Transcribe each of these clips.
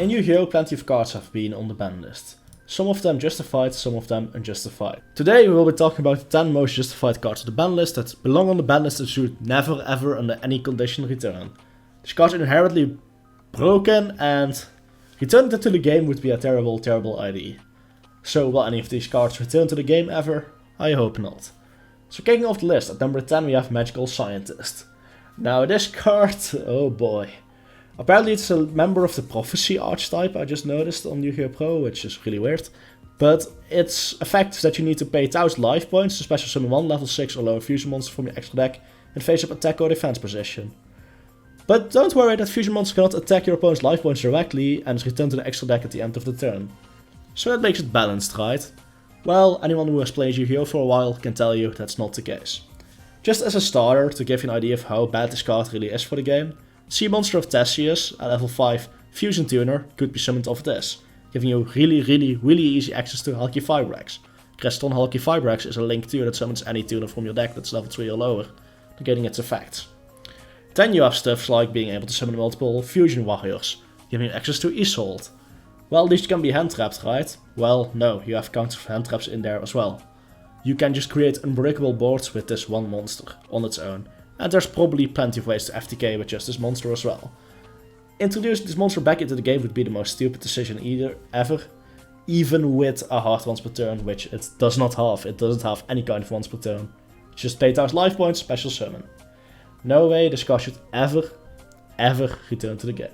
In Yu-Gi-Oh! Plenty of cards have been on the ban list. Some of them justified, some of them unjustified. Today we will be talking about the 10 most justified cards on the ban list that belong on the ban list and should never ever under any condition return. These cards are inherently broken and returning them to the game would be a terrible, terrible idea. So will any of these cards return to the game ever? I hope not. So kicking off the list, at number 10 we have Magical Scientist. Now this card, oh boy. Apparently it's a member of the Prophecy archetype, I just noticed on Yu-Gi-Oh! Pro, which is really weird. But its effect is that you need to pay 1000 life points to special summon 1 level 6 or lower fusion monster from your extra deck in face-up attack or defense position. But don't worry that fusion monsters cannot attack your opponent's life points directly and is returned to the extra deck at the end of the turn. So that makes it balanced, right? Well, anyone who has played Yu-Gi-Oh! For a while can tell you that's not the case. Just as a starter, to give you an idea of how bad this card really is for the game, Sea Monster of Theseus, a level 5 Fusion Tuner, could be summoned off this, giving you really easy access to Hulky Fibrax. Creston Hulky Fibrax is a Link 2 that summons any tuner from your deck that's level 3 or lower, negating its effects. Then you have stuff like being able to summon multiple Fusion Warriors, giving you access to Isolde. Well, these can be hand trapped, right? Well, no, you have counter hand traps in there as well. You can just create unbreakable boards with this one monster on its own. And there's probably plenty of ways to FTK with just this monster as well. Introducing this monster back into the game would be the most stupid decision ever. Even with a hard once per turn, which it does not have. It doesn't have any kind of once per turn. Just pay 1000 life points, special summon. No way this card should ever return to the game.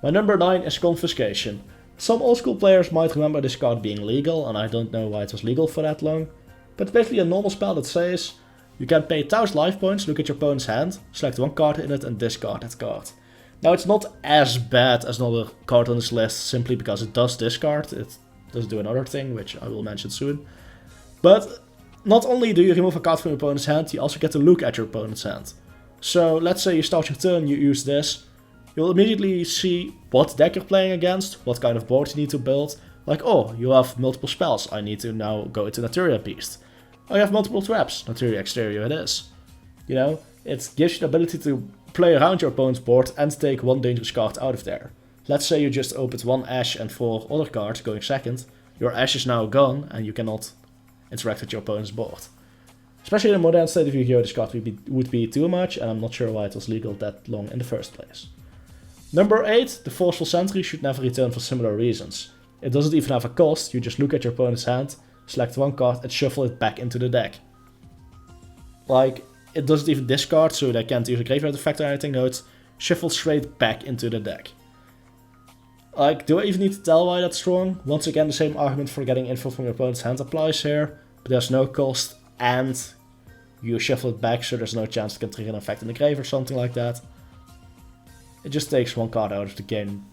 My number 9 is Confiscation. Some old school players might remember this card being legal, and I don't know why it was legal for that long. But it's basically a normal spell that says you can pay 1000 life points, look at your opponent's hand, select one card in it and discard that card. Now it's not as bad as another card on this list simply because it does discard, it does do another thing which I will mention soon. But not only do you remove a card from your opponent's hand, you also get to look at your opponent's hand. So let's say you start your turn, you use this, you'll immediately see what deck you're playing against, what kind of board you need to build. Like, oh, you have multiple spells, I need to now go into Naturia Beast. Oh, you have multiple traps, Naturia Exterior it is. You know, it gives you the ability to play around your opponent's board and take one dangerous card out of there. Let's say you just opened 1 Ash and 4 other cards going second. Your Ash is now gone and you cannot interact with your opponent's board. Especially in the modern state of Yu-Gi-Oh! This card would be too much, and I'm not sure why it was legal that long in the first place. Number 8, the Forceful Sentry should never return for similar reasons. It doesn't even have a cost, you just look at your opponent's hand, select one card and shuffle it back into the deck. Like, it doesn't even discard, so they can't use a graveyard effect or anything, no, it's shuffled straight back into the deck. Like, do I even need to tell why that's strong? Once again, the same argument for getting info from your opponent's hand applies here, but there's no cost, and you shuffle it back so there's no chance it can trigger an effect in the grave or something like that. It just takes one card out of the game.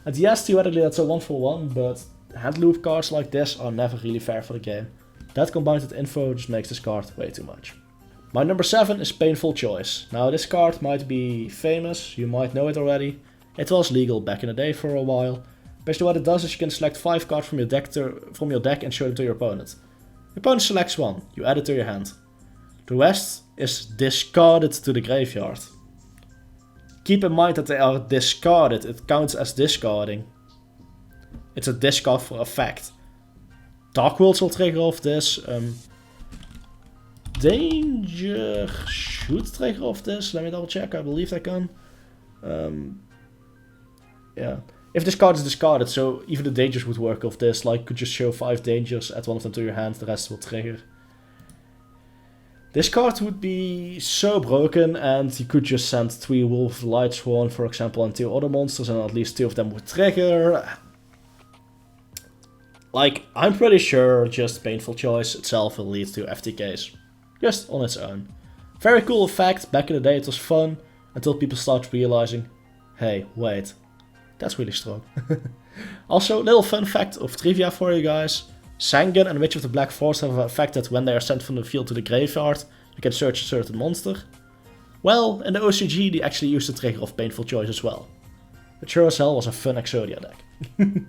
And yes, theoretically that's a 1-for-1, but hand loop cards like this are never really fair for the game. That combined with info just makes this card way too much. My number 7 is Painful Choice. Now this card might be famous, you might know it already. It was legal back in the day for a while. Basically what it does is you can select 5 cards from your deck and show them to your opponent. Your opponent selects one, you add it to your hand. The rest is discarded to the graveyard. Keep in mind that they are discarded, it counts as discarding. It's a discard for effect. Dark Worlds will trigger off this. Danger should trigger off this. Let me double check, I believe they can. Yeah. If this card is discarded, so even the dangers would work off this. Like, could just show 5 dangers, add one of them to your hand, the rest will trigger. This card would be so broken, and you could just send 3 Wolf Lightsworn, for example, and 2 other monsters, and at least 2 of them would trigger. Like, I'm pretty sure just Painful Choice itself will lead to FTKs. Just on its own. Very cool effect, back in the day it was fun, until people start realizing, hey, wait, that's really strong. Also, little fun fact of trivia for you guys. Sangan and Witch of the Black Forest have an effect that when they are sent from the field to the graveyard, you can search a certain monster. Well, in the OCG they actually used the trigger of Painful Choice as well. But sure as hell was a fun Exodia deck.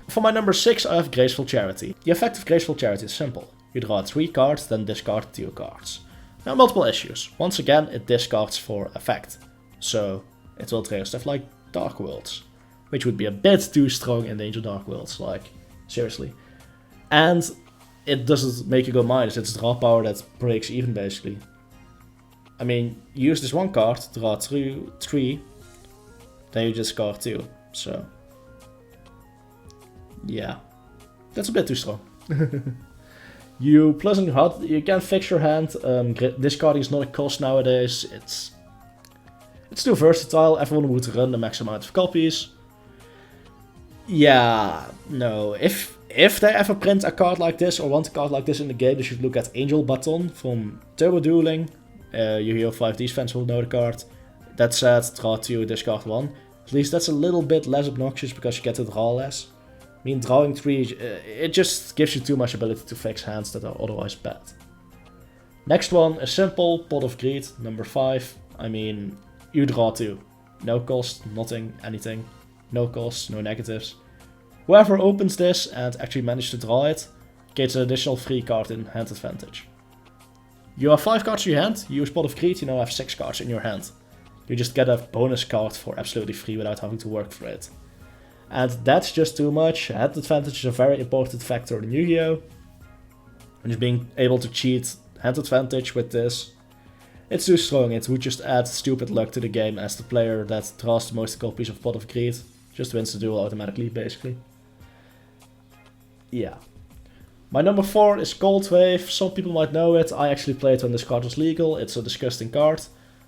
For my number 6 I have Graceful Charity. The effect of Graceful Charity is simple. You draw 3 cards, then discard 2 cards. Now multiple issues. Once again it discards for effect. So it will trigger stuff like Dark Worlds. which would be a bit too strong in Danger Dark Worlds, like, seriously. And it doesn't make you go minus, it's draw power that breaks even, basically. I mean, you use this one card, draw 3, then you discard 2, so... yeah. That's a bit too strong. You plus in your HUD, you can fix your hand, discarding is not a cost nowadays, it's too versatile, everyone would run the max amount of copies. Yeah, no, if they ever print a card like this or want a card like this in the game, they should look at Angel Baton from Turbo Dueling. Yu-Gi-Oh! 5D's fans will know the card. That said, draw 2, discard 1. At least that's a little bit less obnoxious because you get to draw less. I mean, drawing 3, it just gives you too much ability to fix hands that are otherwise bad. Next one is simple, Pot of Greed, number 5. I mean, you draw 2. No cost, nothing, anything. No costs, no negatives. Whoever opens this and actually manages to draw it, gets an additional free card in hand advantage. You have 5 cards in your hand, you use Pot of Greed, you now have 6 cards in your hand. You just get a bonus card for absolutely free without having to work for it. And that's just too much. Hand advantage is a very important factor in Yu-Gi-Oh! And just being able to cheat hand advantage with this, it's too strong. It would just add stupid luck to the game as the player that draws the most copies of Pot of Greed just wins the duel automatically, basically. Yeah. My number 4 is Cold Wave. Some people might know it. I actually played when this card was legal. It's a disgusting card.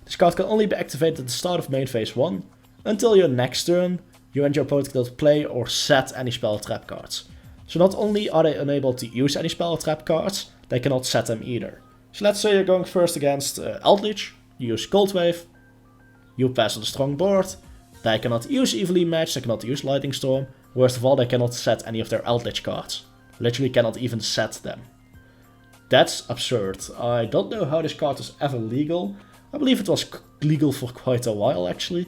This card can only be activated at the start of main phase 1. Until your next turn, you and your opponent cannot play or set any spell or trap cards. So not only are they unable to use any spell or trap cards, they cannot set them either. So let's say you're going first against Eldritch, you use Cold Wave, you pass on a strong board, they cannot use Evilly Match, they cannot use Lightning Storm, worst of all they cannot set any of their Eldritch cards. Literally cannot even set them. That's absurd. I don't know how this card was ever legal. I believe it was legal for quite a while actually.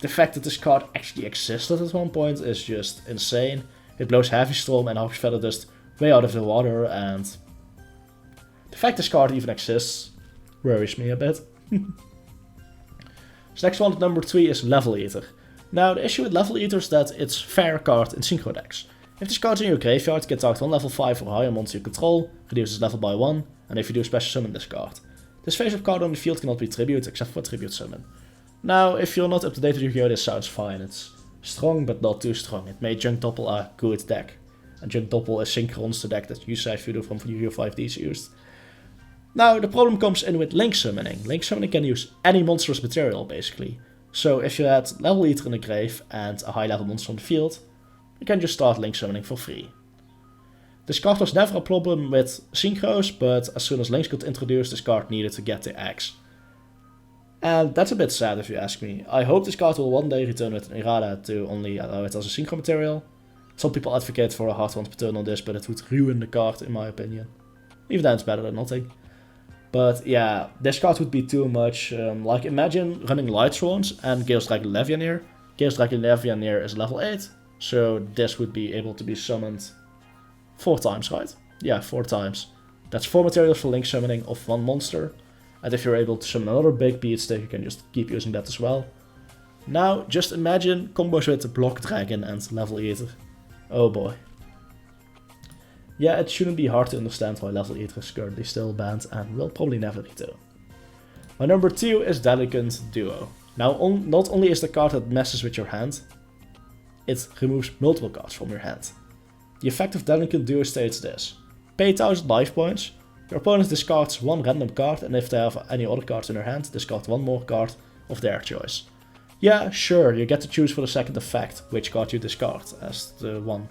The fact that this card actually existed at one point is just insane. It blows Heavy Storm and Harpy's Feather Dust way out of the water, and the fact this card even exists worries me a bit. So next one at number 3 is Level Eater. Now the issue with Level Eater is that it's fair card in synchro decks. If this card is in your graveyard, get target 1 level 5 or higher monster you control, reduces level by 1, and if you do special summon this card. This face-up card on the field cannot be tribute except for tribute summon. Now, if you're not up to date with Yu-Gi-Oh! This sounds fine. It's strong but not too strong. It made Junk Doppel a good deck. And Junk Doppel is Synchron's the deck that Yusai Fudo from Yu-Gi-Oh! 5D's used. Now, the problem comes in with Link Summoning. Link Summoning can use any monstrous material, basically. So if you had Level Eater in the grave and a high level monster on the field, you can just start Link Summoning for free. This card was never a problem with Synchros, but as soon as Links got introduced, this card needed to get the X. And that's a bit sad if you ask me. I hope this card will one day return with an errata to only allow it as a synchro material. Some people advocate for a hard one pattern on this, but it would ruin the card in my opinion. Even then it's better than nothing. But yeah, this card would be too much. Like imagine running Light Sworns and Gale's Dragon Levianeer. Gale's Dragon Levianeer is level 8, so this would be able to be summoned 4 times, right? Yeah, 4 times. That's 4 materials for Link Summoning of 1 monster. And if you're able to summon another big beat stick, you can just keep using that as well. Now, just imagine combos with Block Dragon and Level Eater. Oh boy. Yeah, it shouldn't be hard to understand why Level Eater is currently still banned and will probably never return. My number 2 is Danikens Duo. Now, not only is the card that messes with your hand, it removes multiple cards from your hand. The effect of Danikens Duo states this: pay 1000 life points. Your opponent discards 1 random card, and if they have any other cards in their hand, discard 1 more card of their choice. Yeah, sure, you get to choose for the second effect which card you discard as the one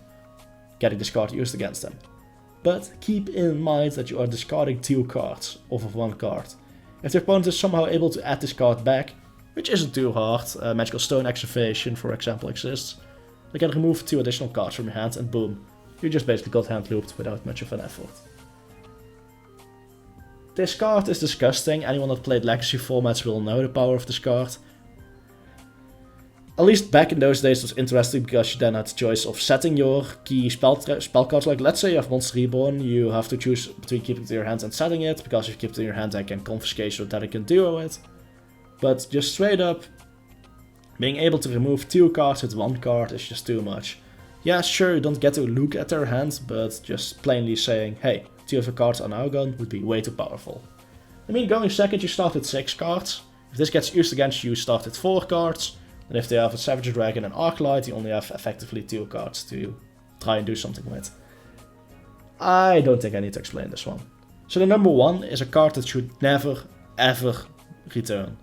getting this card used against them. But keep in mind that you are discarding 2 cards off of 1 card. If the opponent is somehow able to add this card back, which isn't too hard, Magical Stone Excavation for example exists, they can remove 2 additional cards from your hand and boom, you just basically got hand looped without much of an effort. This card is disgusting. Anyone that played Legacy formats will know the power of this card. At least back in those days it was interesting because you then had the choice of setting your key spell cards. Like let's say you have Monster Reborn, you have to choose between keeping it in your hand and setting it, because if you keep it in your hand I can confiscate your Danikens Duo it. But just straight up, Being able to remove 2 cards with 1 card is just too much. Yeah, sure, you don't get to look at their hands, but just plainly saying, hey, 2 of the cards are now gone would be way too powerful. I mean, going second, you start with 6 cards. If this gets used against you, you start with 4 cards. And if they have a Savage Dragon and Arclight, you only have effectively 2 cards to try and do something with. I don't think I need to explain this one. So the number 1 is a card that should never, ever return.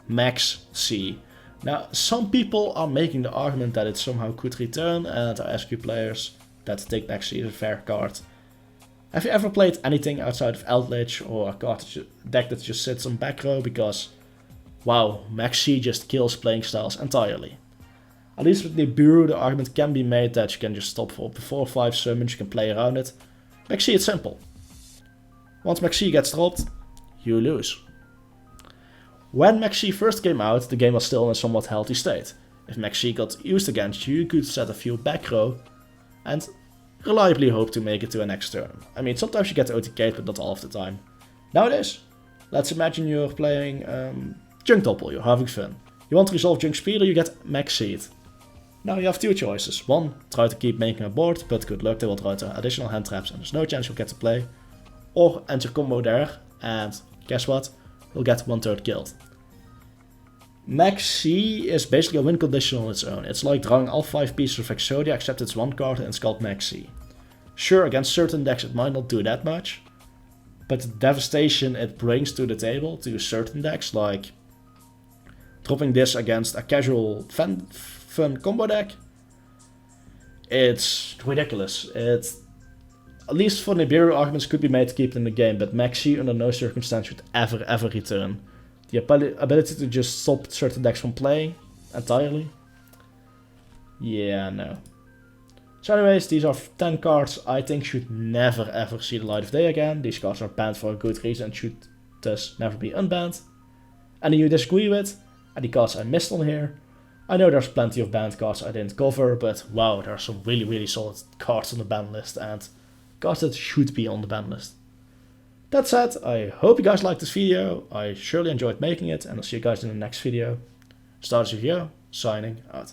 Maxie. Now, some people are making the argument that it somehow could return, and I ask you players that think Maxie is a fair card. Have you ever played anything outside of Eldritch or a deck that just sits on back row? Because, wow, Maxie just kills playing styles entirely. At least with Nibiru, the argument can be made that you can just stop for up to 4 or 5 summons, you can play around it. Maxie, it's simple. Once Maxie gets dropped, you lose. When Maxie first came out, the game was still in a somewhat healthy state. If Maxie got used against you, you could set a few back row and reliably hope to make it to a next turn. I mean, sometimes you get OTK'd, but not all of the time. Nowadays, let's imagine you're playing Junk Doppel, you're having fun. You want to resolve Junk Speeder, you get Maxied. Now you have 2 choices. 1, try to keep making a board, but good luck, they will draw to additional hand traps and there's no chance you'll get to play. Or end your combo there, and guess what? You'll get 1/3 killed. Maxie is basically a win condition on its own. It's like drawing all 5 pieces of Exodia except it's 1 card and it's called Maxie. Sure, against certain decks it might not do that much, but the devastation it brings to the table to certain decks, like dropping this against a casual fun combo deck, it's ridiculous. At least for Nibiru, arguments could be made to keep it in the game, but Maxie under no circumstance should ever return. The ability to just stop certain decks from playing entirely? Yeah, no. So anyways, these are 10 cards I think should never ever see the light of day again. These cards are banned for a good reason and should thus never be unbanned. Any you disagree with? Any cards I missed on here? I know there's plenty of banned cards I didn't cover, but wow, there are some really solid cards on the ban list and cards that should be on the ban list. That said, I hope you guys liked this video. I surely enjoyed making it, and I'll see you guys in the next video. Stardust Review, signing out.